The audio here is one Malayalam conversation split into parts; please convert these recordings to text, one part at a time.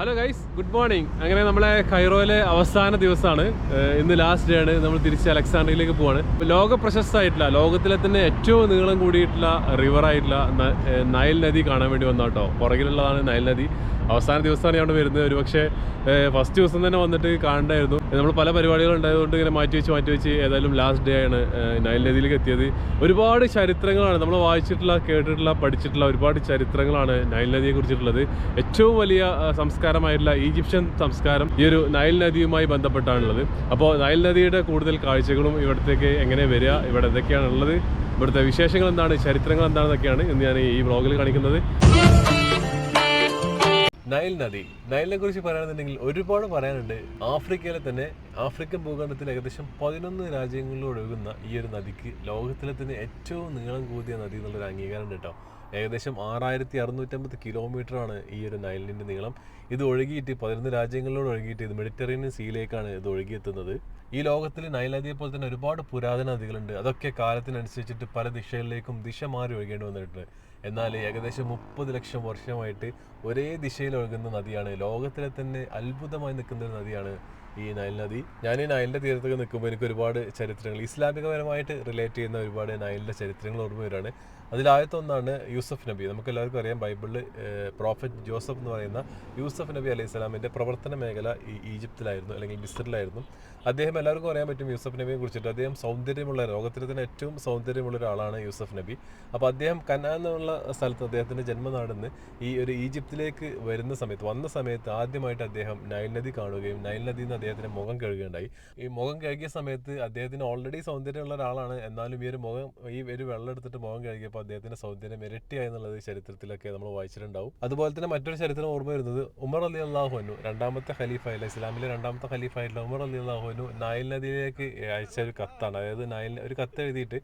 Hello guys, good morning. അങ്ങനെ നമ്മളെ കൈറോയിലെ അവസാന ദിവസമാണ്. ഇന്ന് ലാസ്റ്റ് ഡേ ആണ്. നമ്മൾ തിരിച്ച് അലക്സാണ്ട്രിയയിലേക്ക് പോവാണ്. ലോക പ്രശസ്തമായിട്ടുള്ള, ലോകത്തിലെ തന്നെ ഏറ്റവും നീളം കൂടിയിട്ടുള്ള റിവറായിട്ടുള്ള നൈൽ നദി കാണാൻ വേണ്ടി വന്നാട്ടോ. പുറകിലുള്ളതാണ് നൈൽ നദി. അവസാന ദിവസമാണ് അവിടെ വരുന്നത്. ഒരുപക്ഷെ ഫസ്റ്റ് ദിവസം തന്നെ വന്നിട്ട് കാണണ്ടായിരുന്നു. നമ്മൾ പല പരിപാടികൾ ഉണ്ടായതുകൊണ്ട് ഇങ്ങനെ മാറ്റി വെച്ച് ഏതായാലും ലാസ്റ്റ് ഡേ ആണ് നൈൽ നദിയിലേക്ക് എത്തിയത്. ഒരുപാട് ചരിത്രങ്ങളാണ് നമ്മൾ വായിച്ചിട്ടുള്ള, കേട്ടിട്ടുള്ള, പഠിച്ചിട്ടുള്ള ഒരുപാട് ചരിത്രങ്ങളാണ് നൈൽ നദിയെ കുറിച്ചിട്ടുള്ളത്. ഏറ്റവും വലിയ സംസ്കാരമായിട്ടുള്ള ഈജിപ്ഷ്യൻ സംസ്കാരം ഈ ഒരു നൈൽ നദിയുമായി ബന്ധപ്പെട്ടാണുള്ളത്. അപ്പോൾ നൈൽ നദിയുടെ കൂടുതൽ കാഴ്ചകളും ഇവിടത്തേക്ക് എങ്ങനെ വരിക, ഇവിടെ എന്തൊക്കെയാണുള്ളത്, ഇവിടുത്തെ വിശേഷങ്ങൾ എന്താണ്, ചരിത്രങ്ങൾ എന്താണെന്നൊക്കെയാണ് ഇന്ന് ഞാൻ ഈ വ്ളോഗിൽ കാണിക്കുന്നത്. നൈൽ നദി, നൈലിനെ കുറിച്ച് പറയുകയാണെന്നുണ്ടെങ്കിൽ ഒരുപാട് പറയാനുണ്ട്. ആഫ്രിക്കയിലെ തന്നെ, ആഫ്രിക്കൻ ഭൂഖണ്ഡത്തിൽ ഏകദേശം 11 രാജ്യങ്ങളിലൂടെ ഒഴുകുന്ന ഈ ഒരു നദിക്ക് ലോകത്തിലെ തന്നെ ഏറ്റവും നീളം കൂടിയ നദി എന്നുള്ളൊരു അംഗീകാരം ഉണ്ട് കേട്ടോ. ഏകദേശം 6650 കിലോമീറ്ററാണ് ഈ ഒരു നൈലിൻ്റെ നീളം. ഇത് ഒഴുകിയിട്ട് 11 രാജ്യങ്ങളിലൂടെ ഒഴുകിയിട്ട് ഇത് മെഡിറ്ററേനിയൻ സീയിലേക്കാണ് ഇത് ഒഴുകിയെത്തുന്നത്. ഈ ലോകത്തിൽ നൈൽ നദിയെ പോലെ തന്നെ ഒരുപാട് പുരാതന നദികളുണ്ട്. അതൊക്കെ കാലത്തിനനുസരിച്ചിട്ട് പല ദിശകളിലേക്കും ദിശ മാറി ഒഴുകേണ്ടി വന്നിട്ടുണ്ട്. എന്നാൽ ഏകദേശം 30 ലക്ഷം വർഷമായിട്ട് ഒരേ ദിശയിൽ ഒഴുകുന്ന നദിയാണ്. ലോകത്തിലെ തന്നെ അത്ഭുതമായി നിൽക്കുന്ന ഒരു നദിയാണ് ഈ നൈൽ നദി. ഞാൻ ഈ നൈലിൻ്റെ തീരത്തൊക്കെ നിൽക്കുമ്പോൾ എനിക്ക് ഒരുപാട് ചരിത്രങ്ങൾ, ഇസ്ലാമികപരമായിട്ട് റിലേറ്റ് ചെയ്യുന്ന ഒരുപാട് നൈലിൻ്റെ ചരിത്രങ്ങൾ ഓർമ്മ വരികയാണ്. അതിലാദ്യത്തെ ഒന്നാണ് യൂസഫ് നബി. നമുക്ക് എല്ലാവർക്കും അറിയാം, ബൈബിളിൽ പ്രോഫറ്റ് ജോസഫ് എന്ന് പറയുന്ന യൂസഫ് നബി അലൈഹി സ്വലാമിൻ്റെ പ്രവർത്തന മേഖല ഈജിപ്തിലായിരുന്നു, അല്ലെങ്കിൽ മിസ്രിലായിരുന്നു. അദ്ദേഹം എല്ലാവർക്കും അറിയാൻ പറ്റും യൂസഫ് നബിയെ കുറിച്ചിട്ട്. അദ്ദേഹം സൗന്ദര്യമുള്ള, ലോകത്തിലെ തന്നെ ഏറ്റവും സൗന്ദര്യമുള്ള ഒരാളാണ് യൂസഫ് നബി. അപ്പോൾ അദ്ദേഹം കനാൻ എന്നുള്ള സ്ഥലത്ത്, അദ്ദേഹത്തിൻ്റെ ജന്മനാടെന്ന് ഈ ഒരു ഈജിപ്തിലേക്ക് വന്ന സമയത്ത് ആദ്യമായിട്ട് അദ്ദേഹം നൈൽ നദി കാണുകയും നൈൽ നദിയിൽ നിന്ന് അദ്ദേഹത്തിൻ്റെ മുഖം കഴുകുകയുണ്ടായി. ഈ മുഖം കഴുകിയ സമയത്ത് അദ്ദേഹത്തിന് ഓൾറെഡി സൗന്ദര്യമുള്ള ഒരാളാണ്. എന്നാലും ഈ ഒരു വെള്ളം എടുത്തിട്ട് മുഖം കഴുകിയപ്പോൾ അദ്ദേഹത്തിന്റെ സൗന്ദര്യം ഇരട്ടിയായി എന്നുള്ളത് ചരിത്രത്തിലൊക്കെ നമ്മൾ വായിച്ചിട്ടുണ്ടാവും. അതുപോലെ തന്നെ മറ്റൊരു ചരിത്രം ഓർമ്മ വരുന്നത് ഉമർ റളിയല്ലാഹു അൻഹു, രണ്ടാമത്തെ ഖലീഫ, ഇസ്ലാമിലെ രണ്ടാമത്തെ ഖലീഫ ആയിട്ടുള്ള ഉമർ റളിയല്ലാഹു അൻഹു നൈൽ നദിയിലേക്ക് അയച്ച ഒരു കത്താണ്. അതായത് ഒരു കത്ത് എഴുതിയിട്ട്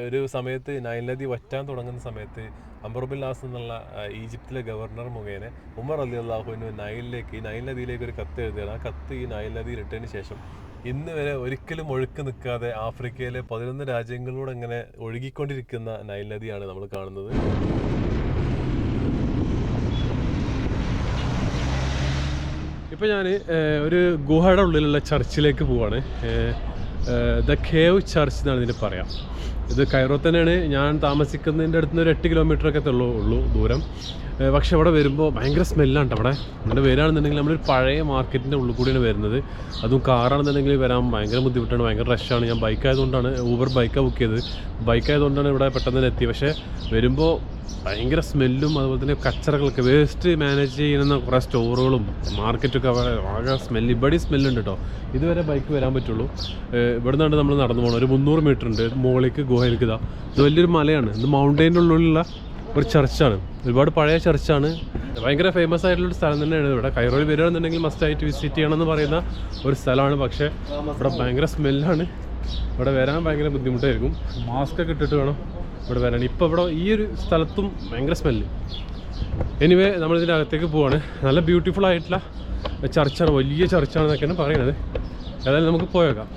ഒരു സമയത്ത് നൈൽ നദി വറ്റാൻ തുടങ്ങുന്ന സമയത്ത് അംർ ബിൻ ആസ് എന്നുള്ള ഈജിപ്തിലെ ഗവർണർ മുഖേന ഉമർ റളിയല്ലാഹു അൻഹു ഈ നൈൽ നദിയിലേക്ക് ഒരു കത്ത് എഴുതുകയാണ്. ആ കത്ത് ഈ നൈൽ നദിയിൽ ഇട്ടതിന് ശേഷം ഇന്ന് വരെ ഒരിക്കലും ഒഴുക്ക് നിൽക്കാതെ ആഫ്രിക്കയിലെ 11 രാജ്യങ്ങളിലൂടെ ഇങ്ങനെ ഒഴുകിക്കൊണ്ടിരിക്കുന്ന നൈൽ നദിയാണ് നമ്മൾ കാണുന്നത്. ഇപ്പോൾ ഞാൻ ഒരു ഗുഹയുടെ ഉള്ളിലുള്ള ചർച്ചിലേക്ക് പോവാണ്. ദ കേവ് ചർച്ച് എന്നാണ് ഇതിന് പറയാം. ഇത് കൈറോ തന്നെയാണ്. ഞാൻ താമസിക്കുന്നതിൻ്റെ അടുത്ത് നിന്ന് ഒരു 8 കിലോമീറ്ററൊക്കെ ഉള്ളൂ ദൂരം. പക്ഷെ അവിടെ വരുമ്പോൾ ഭയങ്കര സ്മെല്ലാണ് കേട്ടോ. അവിടെ വരികയാണെന്നുണ്ടെങ്കിൽ നമ്മളൊരു പഴയ മാർക്കറ്റിൻ്റെ ഉള്ളിൽ കൂടിയാണ് വരുന്നത്. അതും കാറാണെന്നുണ്ടെങ്കിൽ വരാൻ ഭയങ്കര ബുദ്ധിമുട്ടാണ്, ഭയങ്കര റഷാണ്. ഞാൻ ബൈക്കായതുകൊണ്ടാണ്, ഊബർ ബൈക്കാണ് ബുക്ക് ചെയ്തത്. ബൈക്കായതുകൊണ്ടാണ് ഇവിടെ പെട്ടെന്ന് തന്നെ എത്തി. പക്ഷേ വരുമ്പോൾ ഭയങ്കര സ്മെല്ലും അതുപോലെ തന്നെ കച്ചറകളൊക്കെ, വേസ്റ്റ് മാനേജ് ചെയ്യുന്ന കുറേ സ്റ്റോറുകളും മാർക്കറ്റൊക്കെ ആകെ സ്മെല്ല്. ഇവിടെ സ്മെല്ലുണ്ട് കേട്ടോ. ഇതുവരെ ബൈക്ക് വരാൻ പറ്റുള്ളൂ. ഇവിടെ നിന്നാണ് നമ്മൾ നടന്നു പോകണം. ഒരു 300 മീറ്റർ ഉണ്ട് മുകളിലേക്ക് ഗുഹയിലേക്ക്. ഇത് വലിയൊരു മലയാണ്. ഇത് മൗണ്ടൈൻ്റെ ഉള്ളിലുള്ള ഒരു ചർച്ചാണ്. ഒരുപാട് പഴയ ചർച്ചാണ്. ഭയങ്കര ഫേമസ് ആയിട്ടുള്ളൊരു സ്ഥലം തന്നെയാണ്. ഇവിടെ കൈറോയിൽ വരികയാണെന്നുണ്ടെങ്കിൽ മസ്റ്റായിട്ട് വിസിറ്റ് ചെയ്യണമെന്ന് പറയുന്ന ഒരു സ്ഥലമാണ്. പക്ഷേ ഇവിടെ ഭയങ്കര സ്മെല്ലാണ്. ഇവിടെ വരാൻ ഭയങ്കര ബുദ്ധിമുട്ടായിരിക്കും. മാസ്ക് ഒക്കെ ഇട്ടിട്ട് വേണം ഇവിടെ വരാൻ. ഇപ്പോൾ ഇവിടെ ഈ ഒരു സ്ഥലത്തും ഭയങ്കര സ്മെല്ല്. എനിവേ നമ്മളിതിൻ്റെ അകത്തേക്ക് പോവാണ്. നല്ല ബ്യൂട്ടിഫുൾ ആയിട്ടുള്ള ചർച്ചാണ്, വലിയ ചർച്ചാണെന്നൊക്കെയാണ് പറയുന്നത്. ഏതായാലും നമുക്ക് പോയേക്കാം.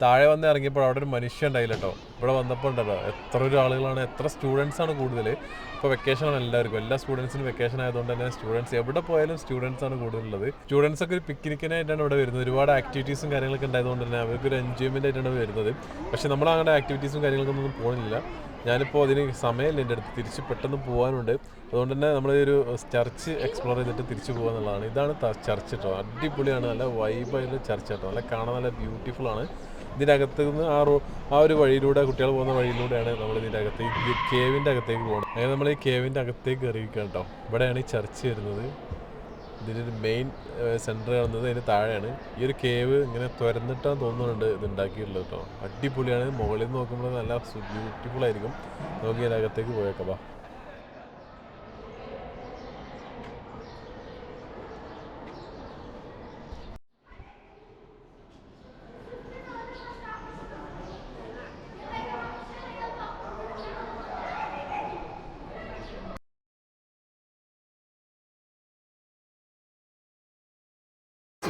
താഴെ വന്ന് ഇറങ്ങിയപ്പോൾ അവിടെ ഒരു മനുഷ്യൻ ഉണ്ടായില്ല കേട്ടോ. ഇവിടെ വന്നപ്പോൾ ഉണ്ടല്ലോ എത്ര ഒരു ആളുകളാണ്, എത്ര സ്റ്റുഡൻസാണ് കൂടുതൽ. ഇപ്പോൾ വെക്കേഷനാണ് എല്ലാവർക്കും, എല്ലാ സ്റ്റുഡൻസിനും വെക്കേഷൻ ആയതുകൊണ്ട് തന്നെ സ്റ്റുഡൻസ് എവിടെ പോയാലും സ്റ്റുഡൻസാണ് കൂടുതലുള്ളത്. സ്റ്റുഡൻസ് ഒക്കെ ഒരു പിക്നിക്കിനായിട്ടാണ് ഇവിടെ വരുന്നത്. ഒരുപാട് ആക്ടിവിറ്റീസും കാര്യങ്ങളൊക്കെ ഉണ്ടായതുകൊണ്ട് തന്നെ അവർക്കൊരു എൻജോയ്മെൻ്റ് ആയിട്ടാണ് വരുന്നത്. പക്ഷേ നമ്മൾ അങ്ങനെ ആക്ടിവിറ്റീസും കാര്യങ്ങൾക്കൊന്നും പോകുന്നില്ല. ഞാനിപ്പോൾ അതിന് സമയമില്ല എൻ്റെ അടുത്ത്, തിരിച്ച് പെട്ടെന്ന് പോകാനുണ്ട്. അതുകൊണ്ട് തന്നെ നമ്മളൊരു ചർച്ച് എക്സ്പ്ലോർ ചെയ്തിട്ട് തിരിച്ചു പോകുക എന്നുള്ളതാണ്. ഇതാണ് ചർച്ച് കേട്ടോ. അടിപൊളിയാണ്, നല്ല വൈബായിട്ടുള്ള ചർച്ച് കേട്ടോ. നല്ല കാണാൻ നല്ല ബ്യൂട്ടിഫുൾ ആണ്. ഇതിനകത്ത് നിന്ന് ആ ഒരു വഴിയിലൂടെ, കുട്ടികൾ പോകുന്ന വഴിയിലൂടെയാണ് നമ്മൾ ഇതിൻ്റെ അകത്തേക്ക്, കേവിൻ്റെ അകത്തേക്ക് പോകുന്നത്. അങ്ങനെ നമ്മൾ ഈ കേവിൻ്റെ അകത്തേക്ക് കയറിയിരിക്കുക കേട്ടോ. ഇവിടെയാണ് ഈ ചർച്ച് വരുന്നത്. ഇതിൻ്റെ ഒരു മെയിൻ സെൻറ്റർ കാണുന്നത് അതിന് താഴെയാണ്. ഈ ഒരു കേവ് ഇങ്ങനെ തുരന്നിട്ടാണ് തോന്നുന്നുണ്ട് ഇത് ഉണ്ടാക്കിയിട്ടുള്ളത് കേട്ടോ. അടിപൊളിയാണ്. മുകളിൽ നിന്ന് നോക്കുമ്പോൾ നല്ല ബ്യൂട്ടിഫുൾ ആയിരിക്കും. നമുക്ക് ഇതിനകത്തേക്ക് പോയേക്കാം.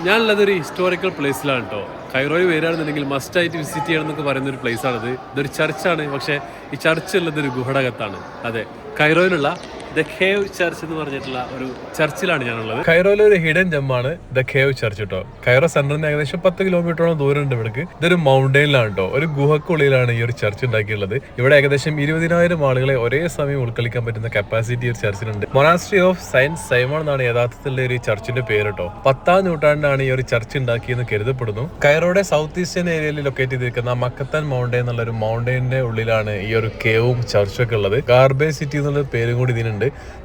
ഞാനുള്ളത് ഒരു ഹിസ്റ്റോറിക്കൽ പ്ലേസിലാണ് കേട്ടോ. കൈറോയിൽ വരികയാണെന്നുണ്ടെങ്കിൽ മസ്റ്റ് ആയിട്ട് വിസിറ്റ് ചെയ്യണം എന്നൊക്കെ പറയുന്ന ഒരു പ്ലേസ് ആണിത്. ഇതൊരു ചർച്ചാണ്, പക്ഷേ ഈ ചർച്ച് ഉള്ളത് ഒരു ഗുഹടകത്താണ്. അതെ, കൈറോയിലുള്ള ദ കേവ് ചർച്ച് എന്ന് പറഞ്ഞിട്ടുള്ള ഒരു ചർച്ചിലാണ് ഞാനുള്ളത്. കൈറോയിലെ ഒരു ഹിഡൻ ജമ്മാണ് ദ കേവ് ചർച്ച് കേട്ടോ. കൈറോ സെന്ററിന് ഏകദേശം 10 കിലോമീറ്ററോളം ദൂരം ഉണ്ട് ഇവിടേക്ക്. ഇതൊരു മൗണ്ടൈനിലാണ് കേട്ടോ, ഒരു ഗുഹക്കുള്ളിലാണ് ഈ ഒരു ചർച്ച് ഉണ്ടാക്കിയുള്ളത്. ഇവിടെ ഏകദേശം 20,000 ആളുകളെ ഒരേ സമയം ഉൾക്കൊള്ളിക്കാൻ പറ്റുന്ന കപ്പാസിറ്റി ഒരു ചർച്ചിനുണ്ട്. മൊണാസ്ട്രി ഓഫ് സെയിന്റ് സൈമൺ എന്നാണ് യഥാർത്ഥത്തിലുള്ള ഒരു ചർച്ചിന്റെ പേര് കേട്ടോ. 10ാം നൂറ്റാണ്ടിലാണ് ഈ ഒരു ചർച്ച് ഉണ്ടാക്കിയെന്ന് കരുതപ്പെടുന്നു. കൈറോയുടെ സൗത്ത് ഈസ്റ്റേൺ ഏരിയയിൽ ലൊക്കേറ്റ് ചെയ്തിരിക്കുന്ന മക്കത്തൻ മൗണ്ടൈൻ എന്നുള്ള ഒരു മൗണ്ടൈനിന്റെ ഉള്ളിലാണ് ഈ ഒരു കേവും ചർച്ചും ഒക്കെ ഉള്ളത്. ഗാർബേജ് സിറ്റി എന്നുള്ള പേരും കൂടി ഇതിനുണ്ട്.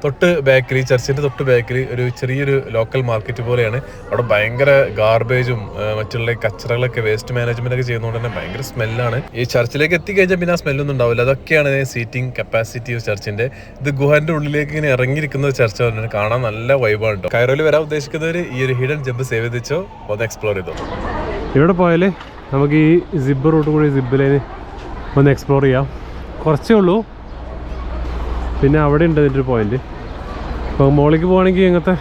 തൊട്ട് ബാക്കിൽ, ചർച്ചിന്റെ തൊട്ട് ബാക്കിൽ ഒരു ചെറിയൊരു ലോക്കൽ മാർക്കറ്റ് പോലെയാണ്. അവിടെ ഭയങ്കര ഗാർബേജും മറ്റുള്ള കച്ചറകളൊക്കെ വേസ്റ്റ് മാനേജ്മെന്റ് ഒക്കെ ചെയ്യുന്നതുകൊണ്ട് തന്നെ ഭയങ്കര സ്മെല്ലാണ്. ഈ ചർച്ചിലേക്ക് എത്തിക്കഴിഞ്ഞാൽ പിന്നെ ആ സ്മെല്ലൊന്നും ഉണ്ടാവില്ല. അതൊക്കെയാണ് സീറ്റിംഗ് കപ്പാസിറ്റി ചർച്ചിന്റെ. ഇത് ഗുഹന്റെ ഉള്ളിലേക്ക് ഇങ്ങനെ ഇറങ്ങിയിരിക്കുന്ന ചർച്ച പറഞ്ഞാൽ കാണാൻ നല്ല വൈബാണ് കേട്ടോ. കൈറോയിൽ വരാൻ ഉദ്ദേശിക്കുന്നവർ ഈ ഒരു ഹിഡൻ ജമ്പ് സേവ് ചെയ്തോ ഒന്ന് എക്സ്പ്ലോർ ചെയ്തോ. ഇവിടെ പോയാൽ നമുക്ക് ഈ സിബ് റൂട്ട് കൂടി സിബ് ലൈന് ഒന്ന് എക്സ്പ്ലോർ ചെയ്യാം. കുറച്ചേ ഉള്ളൂ. പിന്നെ അവിടെ ഉണ്ട് ഇതിൻ്റെ ഒരു പോയിന്റ്. അപ്പോൾ മോളിലേക്ക് പോകുകയാണെങ്കിൽ ഇങ്ങനത്തെ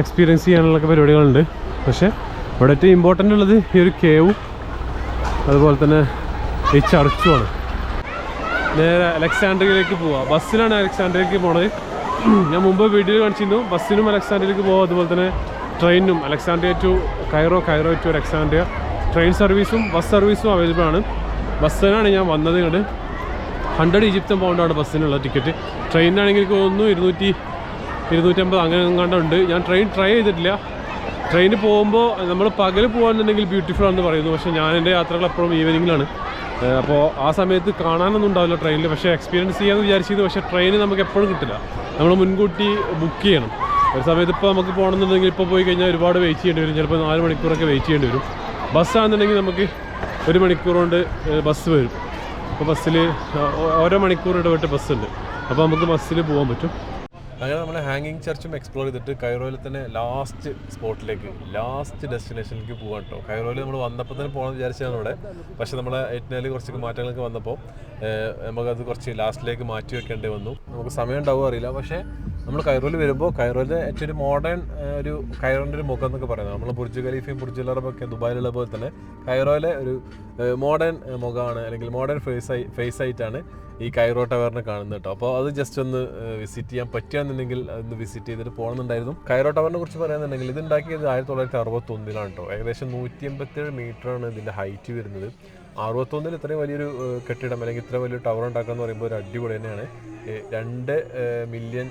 എക്സ്പീരിയൻസ് ചെയ്യാനുള്ള പരിപാടികളുണ്ട്. പക്ഷേ ഇവിടെ ഏറ്റവും ഇമ്പോർട്ടൻ്റ് ഉള്ളത് ഈ ഒരു കേവും അതുപോലെ തന്നെ ഈ ചർച്ചുമാണ്. നേരെ അലക്സാൻഡ്രിയയിലേക്ക് പോവാം. ബസ്സിലാണ് അലക്സാൻഡ്രിയയിലേക്ക് പോണത്. ഞാൻ മുമ്പ് വീഡിയോയിൽ കാണിച്ചിരുന്നു. ബസ്സിനും അലക്സാൻഡ്രിയയിലേക്ക് പോകാം, അതുപോലെ തന്നെ ട്രെയിനും Alexandria to Cairo, Cairo to Alexandria train സർവീസും ബസ് സർവീസും അവൈലബിൾ ആണ്. ബസ്സിനാണ് ഞാൻ വന്നത്. ഇങ്ങോട്ട് 100 ഈജിപ്ഷ്യൻ പൗണ്ടാണ് ബസ്സിനുള്ള ടിക്കറ്റ്. ട്രെയിനാണെങ്കിൽ എനിക്ക് തോന്നുന്നു 200-250 അങ്ങനെ എങ്ങാണ്ടുണ്ട്. ഞാൻ ട്രെയിൻ ട്രൈ ചെയ്തിട്ടില്ല. ട്രെയിനിൽ പോകുമ്പോൾ നമ്മൾ പകൽ പോകാമെന്നുണ്ടെങ്കിൽ ബ്യൂട്ടിഫുൾ ആണെന്ന് പറയുന്നു. പക്ഷേ ഞാൻ എൻ്റെ യാത്രകൾ എപ്പോഴും ഈവനിങ്ങിലാണ്. അപ്പോൾ ആ സമയത്ത് കാണാനൊന്നും ഉണ്ടാവില്ല ട്രെയിനിൽ. പക്ഷേ എക്സ്പീരിയൻസ് ചെയ്യാമെന്ന് വിചാരിച്ചത്. പക്ഷേ ട്രെയിൻ നമുക്ക് എപ്പോഴും കിട്ടില്ല. നമ്മൾ മുൻകൂട്ടി ബുക്ക് ചെയ്യണം. ഒരു സമയത്ത് ഇപ്പോൾ നമുക്ക് പോകണമെന്നുണ്ടെങ്കിൽ ഇപ്പോൾ പോയി കഴിഞ്ഞാൽ ഒരുപാട് വെയിറ്റ് ചെയ്യേണ്ടി വരും. ചിലപ്പോൾ 4 മണിക്കൂറൊക്കെ വെയിറ്റ് ചെയ്യേണ്ടി വരും. ബസ്സാണെന്നുണ്ടെങ്കിൽ നമുക്ക് 1 മണിക്കൂർ കൊണ്ട് ബസ് വരും. അപ്പോൾ ബസ്സിൽ ഓരോ മണിക്കൂർ ഇടവിട്ട് ബസ്സുണ്ട്. അപ്പോൾ നമുക്ക് ബസ്സിൽ പോകാൻ പറ്റും. അങ്ങനെ നമ്മൾ ഹാങ്ങിങ് ചർച്ചും എക്സ്പ്ലോർ ചെയ്തിട്ട് കൈറോയിൽ തന്നെ ലാസ്റ്റ് സ്പോട്ടിലേക്ക്, ലാസ്റ്റ് ഡെസ്റ്റിനേഷനിലേക്ക് പോകാൻ കേട്ടോ. കൈറോയിൽ നമ്മൾ വന്നപ്പോൾ തന്നെ പോകണമെന്ന് വിചാരിച്ചതാണ് ഇവിടെ. പക്ഷേ നമ്മുടെ എറ്റിനയിൽ കുറച്ച് മാറ്റങ്ങളൊക്കെ വന്നപ്പോൾ നമുക്കത് കുറച്ച് ലാസ്റ്റിലേക്ക് മാറ്റി വെക്കേണ്ടി വന്നു. നമുക്ക് സമയം ഉണ്ടാവുക അറിയില്ല. പക്ഷേ നമ്മൾ കൈറോയിൽ വരുമ്പോൾ കൈറോയിലെ ഏറ്റവും ഒരു മോഡേൺ ഒരു കൈറോൻ്റെ ഒരു മുഖം എന്നൊക്കെ പറയുന്നത്, നമ്മൾ ബുർജ് ഖലീഫയും ബുർജ് അൽ അറബൊക്കെ ദുബായിലുള്ള പോലെ തന്നെ കൈറോയിലെ ഒരു മോഡേൺ മുഖമാണ്, അല്ലെങ്കിൽ മോഡേൺ ഫേസ് ആയിട്ടാണ് ഈ കൈറോ ടവറിനെ കാണുന്നത് കേട്ടോ. അപ്പോൾ അത് ജസ്റ്റ് ഒന്ന് വിസിറ്റ് ചെയ്യാൻ പറ്റുകയെന്നുണ്ടെങ്കിൽ അതൊന്ന് വിസിറ്റ് ചെയ്തിട്ട് പോകണമെന്നുണ്ടായിരുന്നു. കൈറോ ടവറിനെ കുറിച്ച് പറയുന്നുണ്ടെങ്കിൽ ഇത് ഉണ്ടാക്കിയത് 1961 കേട്ടോ. ഏകദേശം 187 മീറ്ററാണ് ഇതിൻ്റെ ഹൈറ്റ് വരുന്നത്. 61 ഇത്രയും വലിയൊരു കെട്ടിടം അല്ലെങ്കിൽ ഇത്ര വലിയൊരു ടവർ ഉണ്ടാക്കുക എന്ന് പറയുമ്പോൾ ഒരു അടിപൊളി തന്നെയാണ്. $2 മില്യൺ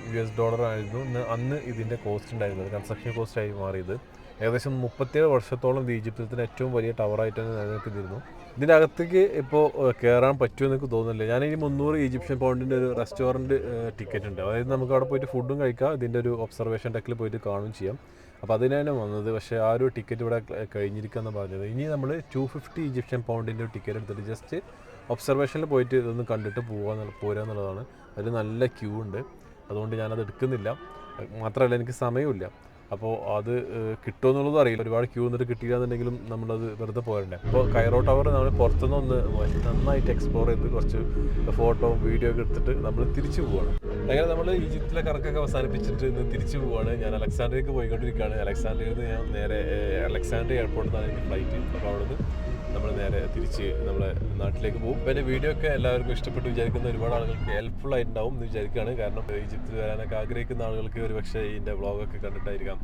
ആയിരുന്നു അന്ന് ഇതിൻ്റെ കോസ്റ്റ് ഉണ്ടായിരുന്നത്, കൺസ്ട്രക്ഷൻ കോസ്റ്റ് ആയി മാറിയത്. ഏകദേശം 37 വർഷത്തോളം ഇത് ഈജിപ്തിലെ ഏറ്റവും വലിയ ടവറായിട്ട് തന്നെ നിലനിൽക്കുന്നിരുന്നു. ഇതിൻ്റെ അകത്തേക്ക് ഇപ്പോൾ കയറാൻ പറ്റുമെന്ന് എനിക്ക് തോന്നുന്നില്ല. ഞാനിനി 300 ഈജിപ്ഷ്യൻ പൗണ്ടിൻ്റെ ഒരു റെസ്റ്റോറൻറ്റ് ടിക്കറ്റ് ഉണ്ട്. അതായത് നമുക്ക് അവിടെ പോയിട്ട് ഫുഡും കഴിക്കാം, ഇതിൻ്റെ ഒരു ഒബ്സർവേഷൻ ഡെക്കിൽ പോയിട്ട് കാണുകയും ചെയ്യാം. അപ്പോൾ അതിനാണ് വന്നത്. പക്ഷേ ആ ഒരു ടിക്കറ്റ് ഇവിടെ കഴിഞ്ഞിരിക്കുകയെന്ന് പറഞ്ഞത്. ഇനി നമ്മൾ 250 ഈജിപ്ഷ്യൻ പൗണ്ടിൻ്റെ ഒരു ടിക്കറ്റ് എടുത്തിട്ട് ജസ്റ്റ് ഒബ്സർവേഷനിൽ പോയിട്ട് ഇതൊന്ന് കണ്ടിട്ട് പോരുക എന്നുള്ളതാണ്. അതിൽ നല്ല ക്യൂ ഉണ്ട്, അതുകൊണ്ട് ഞാനത് എടുക്കുന്നില്ല. മാത്രമല്ല എനിക്ക് സമയമില്ല. അപ്പോൾ അത് കിട്ടുമെന്നുള്ളതും അറിയില്ല. ഒരുപാട് ക്യൂ നിന്നിട്ട് കിട്ടിയില്ല എന്നുണ്ടെങ്കിലും നമ്മളത് വെറുതെ പോരണ്ടേ. അപ്പോൾ കൈറോ ടവർ നമ്മൾ പുറത്തുനിന്ന് നന്നായിട്ട് എക്സ്പ്ലോർ ചെയ്ത് കുറച്ച് ഫോട്ടോ വീഡിയോ ഒക്കെ എടുത്തിട്ട് നമ്മൾ തിരിച്ചു പോവുകയാണ്. അങ്ങനെ നമ്മൾ ഈജിപ്തിലെ കറക്കൊക്കെ അവസാനിപ്പിച്ചിട്ട് ഇന്ന് തിരിച്ചു പോവുകയാണ്. ഞാൻ അലക്സാൻഡ്രിയക്ക് പോയിക്കൊണ്ടിരിക്കുകയാണ്. അലക്സാൻഡ്രിയയിൽ നിന്ന് ഞാൻ നേരെ അലക്സാൻഡ്രിയ എയർപോർട്ടിൽ നിന്നാണ് എനിക്ക് ഫ്ലൈറ്റ്. അപ്പോൾ അവിടെ നിന്ന് നമ്മൾ നേരെ തിരിച്ച് നമ്മളെ നാട്ടിലേക്ക് പോകും. അപ്പോൾ എൻ്റെ വീഡിയോ ഒക്കെ എല്ലാവർക്കും ഇഷ്ടപ്പെട്ട് വിചാരിക്കുന്ന ഒരുപാട് ആളുകൾക്ക് ഹെൽപ്ഫുൾ ആയിട്ടുണ്ടാവും എന്ന് വിചാരിക്കുകയാണ്. കാരണം ഈജിപ്തിൽ വരാനൊക്കെ ആഗ്രഹിക്കുന്ന ആളുകൾക്ക് ഒരു പക്ഷേ ഇതിൻ്റെ വ്ളോഗൊക്കെ കണ്ടിട്ടായിരിക്കാം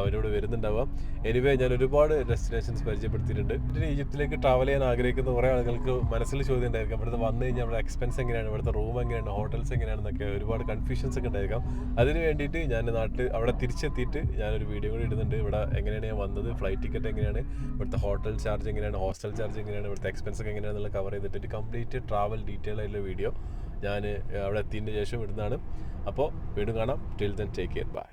അവരോട് വരുന്നുണ്ടാവുക. എനിവേ ഞാൻ ഒരുപാട് ഡെസ്റ്റിനേഷൻസ് പരിചയപ്പെടുത്തിയിട്ടുണ്ട്. പിന്നെ ഈജിപ്തിലേക്ക് ട്രാവൽ ചെയ്യാൻ ആഗ്രഹിക്കുന്ന കുറേ ആളുകൾക്ക് മനസ്സിൽ ചോദ്യം ഉണ്ടായിരിക്കാം, ഇവിടുത്തെ വന്നു കഴിഞ്ഞാൽ അവിടെ എക്സ്പെൻസ് എങ്ങനെയാണ്, ഇവിടുത്തെ റൂം എങ്ങനെയാണ്, ഹോട്ടൽസ് എങ്ങനെയാണെന്നൊക്കെ ഒരുപാട് കൺഫ്യൂഷൻസ് ഒക്കെ ഉണ്ടായിരിക്കാം. അതിന് വേണ്ടിയിട്ട് ഞാൻ നാട്ടിൽ അവിടെ തിരിച്ചെത്തിയിട്ട് ഞാനൊരു വീഡിയോ കൂടി ഇടുന്നുണ്ട്. ഇവിടെ എങ്ങനെയാണ് ഞാൻ വന്നത്, ഫ്ലൈറ്റ് ടിക്കറ്റ് എങ്ങനെയാണ്, ഇവിടുത്തെ ഹോട്ടൽ ചാർജ് എങ്ങനെയാണ്, ഹോസ്റ്റൽ ചാർജ് എങ്ങനെയാണ്, ഇവിടുത്തെ എക്സ്പെൻസ് ഒക്കെ എങ്ങനെയാണെന്നുള്ള കവർ ചെയ്തിട്ട് കംപ്ലീറ്റ് ട്രാവൽ ഡീറ്റെയിൽ ആയിട്ടുള്ള വീഡിയോ ഞാൻ അവിടെ എത്തിയതിന് ശേഷം ഇടുന്നതാണ്. അപ്പോൾ വീണ്ടും കാണാം. Till then take care, by.